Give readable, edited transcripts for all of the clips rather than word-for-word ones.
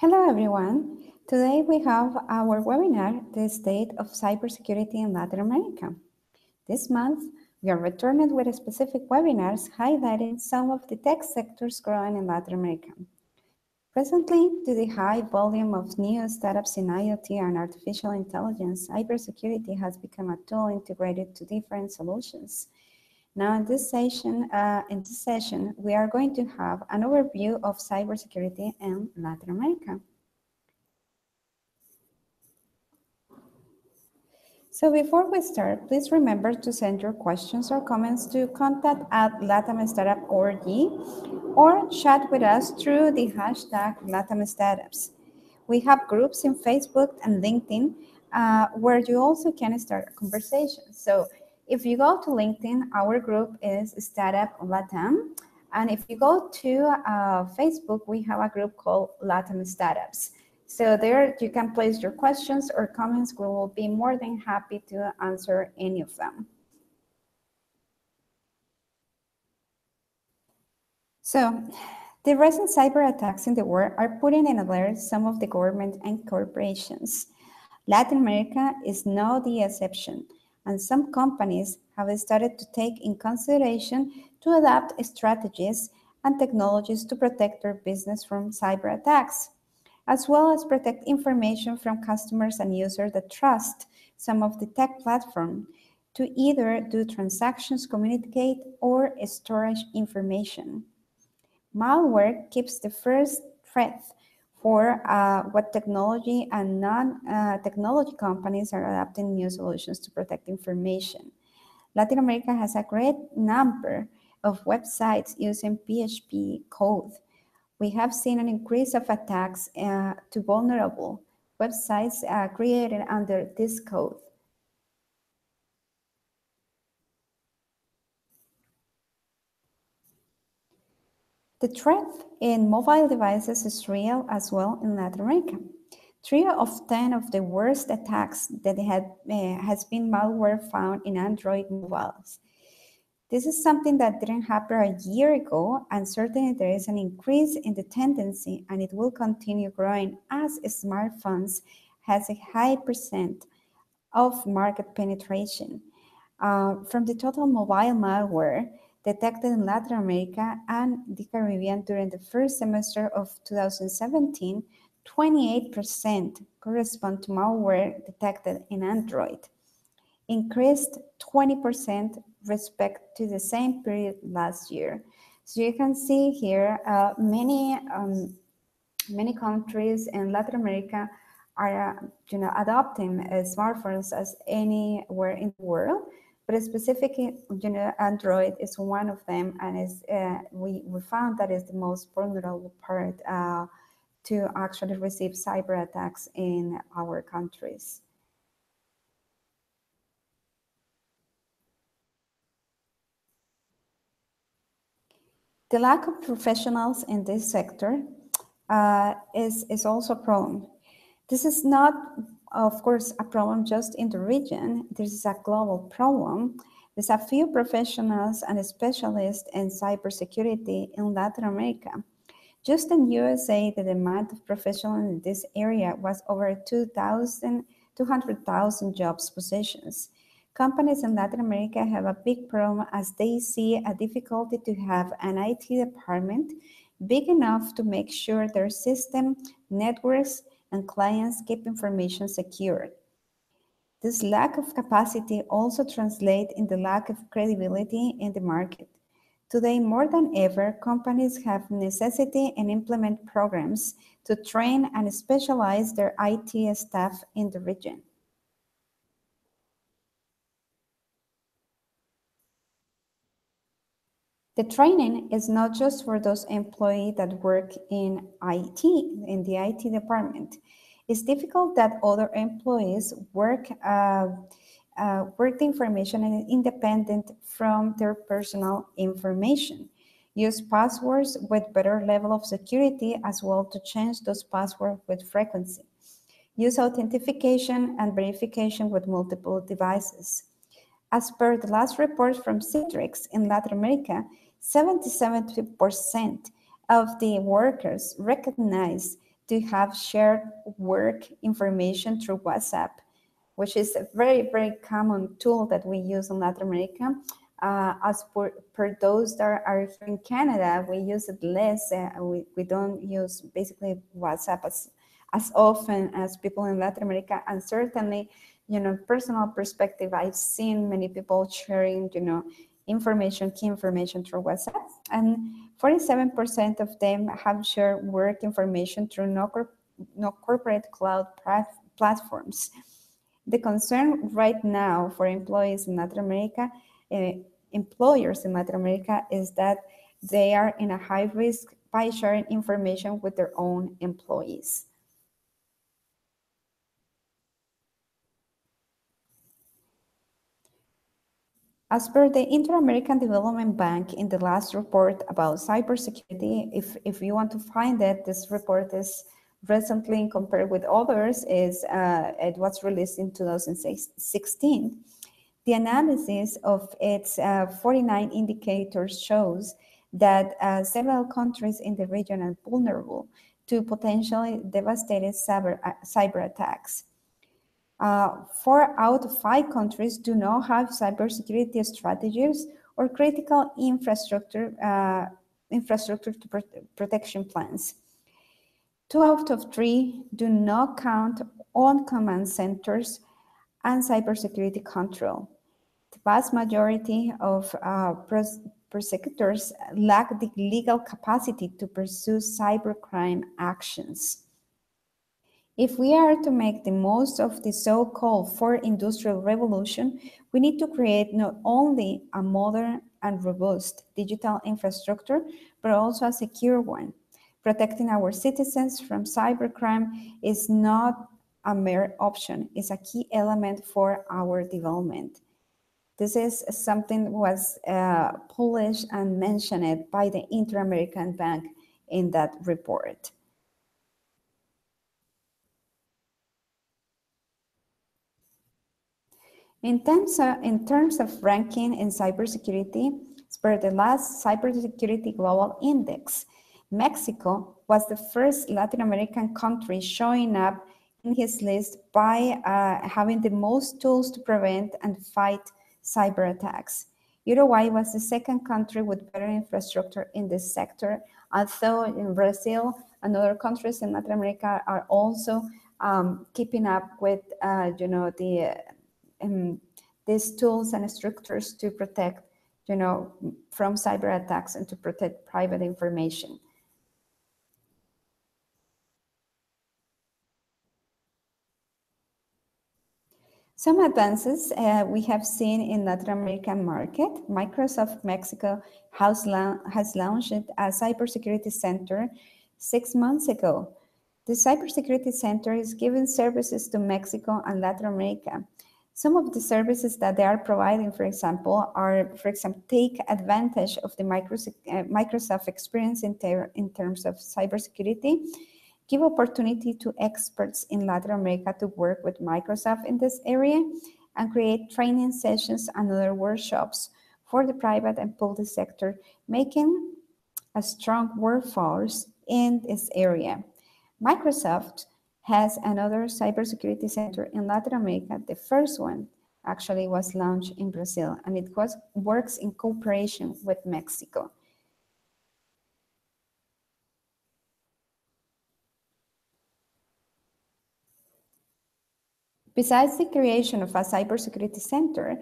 Hello everyone. Today we have our webinar, The State of Cybersecurity in Latin America. This month, we are returning with specific webinars highlighting some of the tech sectors growing in Latin America. Presently, due to the high volume of new startups in IoT and artificial intelligence, cybersecurity has become a tool integrated to different solutions. Now, in this session, we are going to have an overview of cybersecurity in Latin America. So before we start, please remember to send your questions or comments to contact@latamstartup.org or chat with us through the hashtag LatAm Startups. We have groups in Facebook and LinkedIn where you also can start a conversation. So if you go to LinkedIn, our group is Startup LatAm. And if you go to Facebook, we have a group called LatAm Startups. So there you can place your questions or comments. We will be more than happy to answer any of them. So the recent cyber attacks in the world are putting in alert some of the government and corporations. Latin America is no the exception, and some companies have started to take in consideration to adapt strategies and technologies to protect their business from cyber attacks, as well as protect information from customers and users that trust some of the tech platform to either do transactions, communicate, or storage information. Malware keeps the first threat for what technology and non-technology companies are adapting new solutions to protect information. Latin America has a great number of websites using PHP code. We have seen an increase of attacks to vulnerable websites created under this code. The threat in mobile devices is real as well in Latin America. 3 of 10 of the worst attacks that has been malware found in Android mobiles. This is something that didn't happen a year ago, and certainly there is an increase in the tendency, and it will continue growing as smartphones has a high percent of market penetration. From the total mobile malware detected in Latin America and the Caribbean during the first semester of 2017, 28% correspond to malware detected in Android, increased 20% respect to the same period last year. So you can see here many countries in Latin America are adopting smartphones as anywhere in the world, but specifically Android is one of them, and we found that is the most vulnerable part to actually receive cyber attacks in our countries. The lack of professionals in this sector is also a problem. This is not, of course, a problem just in the region. This is a global problem. There's a few professionals and specialists in cybersecurity in Latin America. Just in USA, the demand of professionals in this area was over 200,000 jobs positions. Companies in Latin America have a big problem as they see a difficulty to have an IT department big enough to make sure their system, networks, and clients keep information secure. This lack of capacity also translates in the lack of credibility in the market. Today, more than ever, companies have necessity and implement programs to train and specialize their IT staff in the region. The training is not just for those employees that work in IT, in the IT department. It's difficult that other employees work the information and independent from their personal information. Use passwords with better level of security as well to change those passwords with frequency. Use authentication and verification with multiple devices. As per the last report from Citrix in Latin America, 77% of the workers recognize to have shared work information through WhatsApp, which is a very, very common tool that we use in Latin America. As per those that are here in Canada, we use it less. We don't use basically WhatsApp as often as people in Latin America. And certainly, personal perspective, I've seen many people sharing, key information through WhatsApp. And 47% of them have shared work information through no corporate cloud platforms. The concern right now for employers in Latin America is that they are in a high risk by sharing information with their own employees. As per the Inter-American Development Bank in the last report about cybersecurity, if you want to find it, this report is recently compared with others, it was released in 2016. The analysis of its 49 indicators shows that several countries in the region are vulnerable to potentially devastating cyber attacks. 4 out of 5 countries do not have cybersecurity strategies or critical infrastructure protection plans. 2 out of 3 do not count on command centers and cybersecurity control. The vast majority of prosecutors lack the legal capacity to pursue cybercrime actions. If we are to make the most of the so-called fourth industrial revolution, we need to create not only a modern and robust digital infrastructure, but also a secure one. Protecting our citizens from cybercrime is not a mere option, it's a key element for our development. This is something was published and mentioned by the Inter-American Bank in that report. In terms of ranking in cybersecurity, as per the last Cybersecurity Global Index, Mexico was the first Latin American country showing up in his list by having the most tools to prevent and fight cyber attacks. Uruguay was the second country with better infrastructure in this sector, although in Brazil and other countries in Latin America are also keeping up with these tools and structures to protect, from cyber attacks and to protect private information. Some advances we have seen in Latin American market. Microsoft Mexico has launched a cybersecurity center 6 months ago. The cybersecurity center is giving services to Mexico and Latin America. Some of the services that they are providing, for example, take advantage of the Microsoft experience in terms of cybersecurity, give opportunity to experts in Latin America to work with Microsoft in this area, and create training sessions and other workshops for the private and public sector, making a strong workforce in this area. Microsoft has another cybersecurity center in Latin America. The first one actually was launched in Brazil, and it works in cooperation with Mexico. Besides the creation of a cybersecurity center,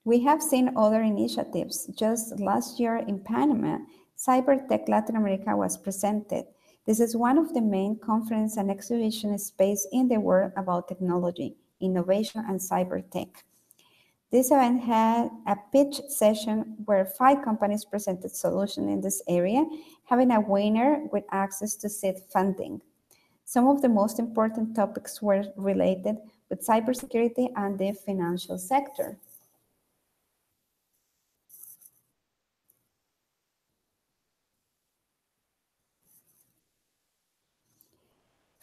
we have seen other initiatives. Just last year in Panama, Cybertek Latin America was presented. This is one of the main conference and exhibition space in the world about technology, innovation, and cybertech. This event had a pitch session where 5 companies presented solutions in this area, having a winner with access to seed funding. Some of the most important topics were related with cybersecurity and the financial sector.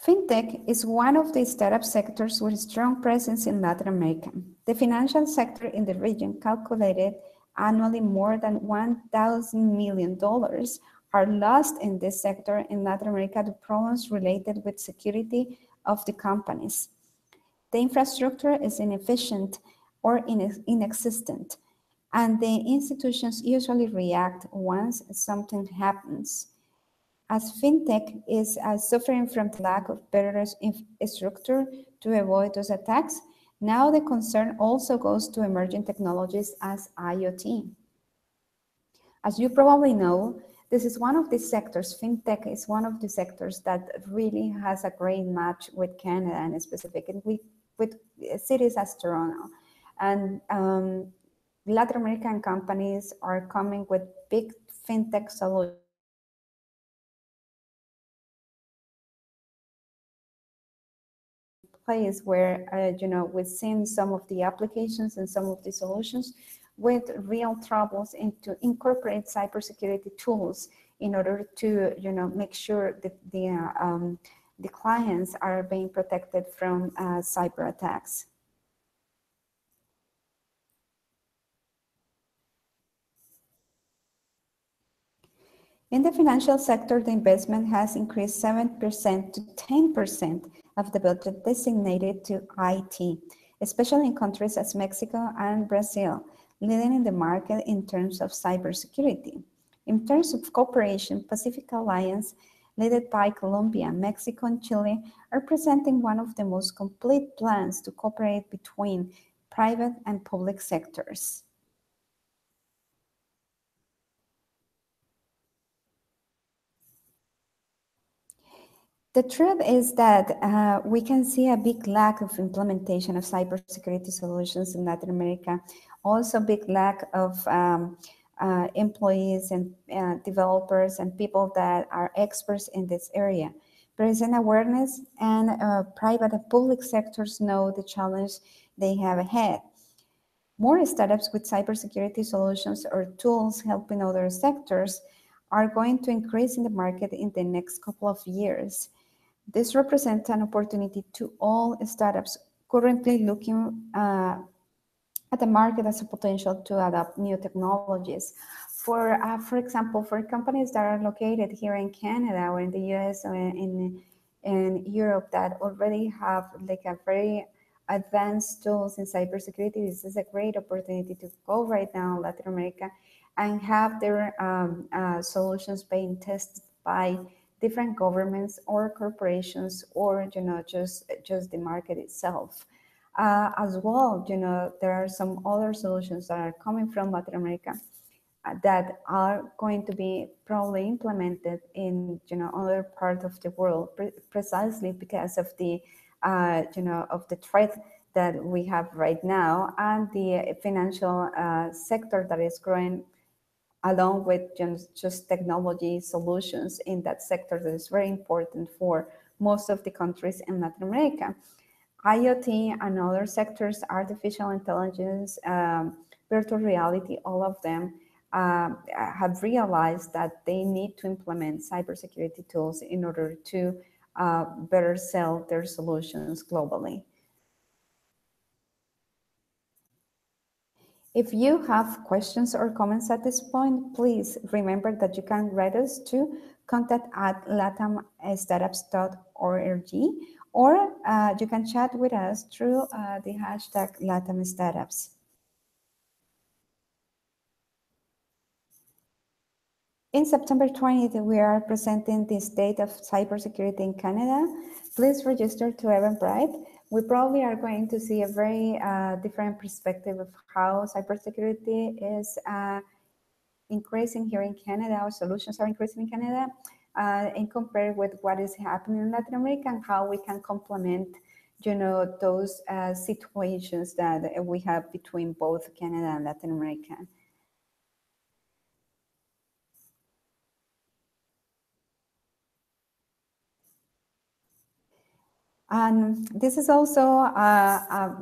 FinTech is one of the startup sectors with a strong presence in Latin America. The financial sector in the region calculated annually more than $1,000 million are lost in this sector in Latin America to problems related with security of the companies. The infrastructure is inefficient or inexistent, and the institutions usually react once something happens. As FinTech is suffering from the lack of better structure to avoid those attacks, now the concern also goes to emerging technologies as IoT. As you probably know, this is one of the sectors, FinTech is one of the sectors that really has a great match with Canada and specifically with cities as Toronto. And Latin American companies are coming with big FinTech solutions place where we've seen some of the applications and some of the solutions with real troubles to incorporate cybersecurity tools in order to make sure that the clients are being protected from cyber attacks. In the financial sector, the investment has increased 7% to 10% of the budget designated to IT, especially in countries as Mexico and Brazil, leading in the market in terms of cybersecurity. In terms of cooperation, Pacific Alliance, led by Colombia, Mexico, and Chile, are presenting one of the most complete plans to cooperate between private and public sectors. The truth is that we can see a big lack of implementation of cybersecurity solutions in Latin America. Also, big lack of employees and developers and people that are experts in this area. There is an awareness, and private and public sectors know the challenge they have ahead. More startups with cybersecurity solutions or tools helping other sectors are going to increase in the market in the next couple of years. This represents an opportunity to all startups currently looking at the market as a potential to adopt new technologies. For example, for companies that are located here in Canada or in the US or in Europe that already have like a very advanced tools in cybersecurity, this is a great opportunity to go right now in Latin America and have their solutions being tested by different governments or corporations, or just the market itself. As well, there are some other solutions that are coming from Latin America that are going to be probably implemented in other part of the world, precisely because of the of the threat that we have right now, and the financial sector that is growing along with just technology solutions in that sector that is very important for most of the countries in Latin America. IoT and other sectors, artificial intelligence, virtual reality, all of them have realized that they need to implement cybersecurity tools in order to better sell their solutions globally. If you have questions or comments at this point, please remember that you can write us to contact@latamstartups.org, or you can chat with us through the hashtag LatAm Startups. In September 20th, we are presenting the state of cybersecurity in Canada. Please register to Eventbrite. We probably are going to see a very different perspective of how cybersecurity is increasing here in Canada, or solutions are increasing in Canada, and compare with what is happening in Latin America and how we can complement, those situations that we have between both Canada and Latin America. And this is also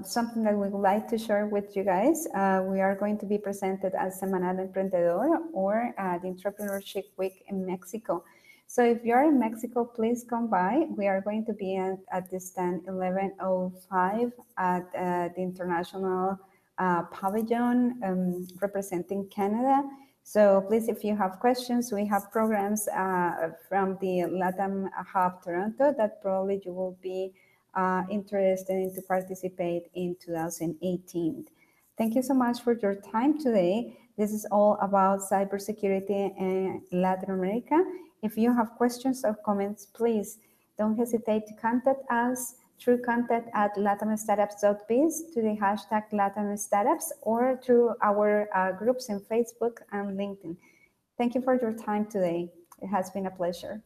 something that we would like to share with you guys. We are going to be presented as Semanal Emprendedor, or the Entrepreneurship Week in Mexico. So if you're in Mexico, please come by. We are going to be at the stand 11:05 at the International Pavilion representing Canada. So please, if you have questions, we have programs from the LatAm Hub Toronto that probably you will be interested in to participate in 2018. Thank you so much for your time today. This is all about cybersecurity in Latin America. If you have questions or comments, please don't hesitate to contact us through contact at latamstartups.biz, to the hashtag LatAmStartups, or through our groups in Facebook and LinkedIn. Thank you for your time today. It has been a pleasure.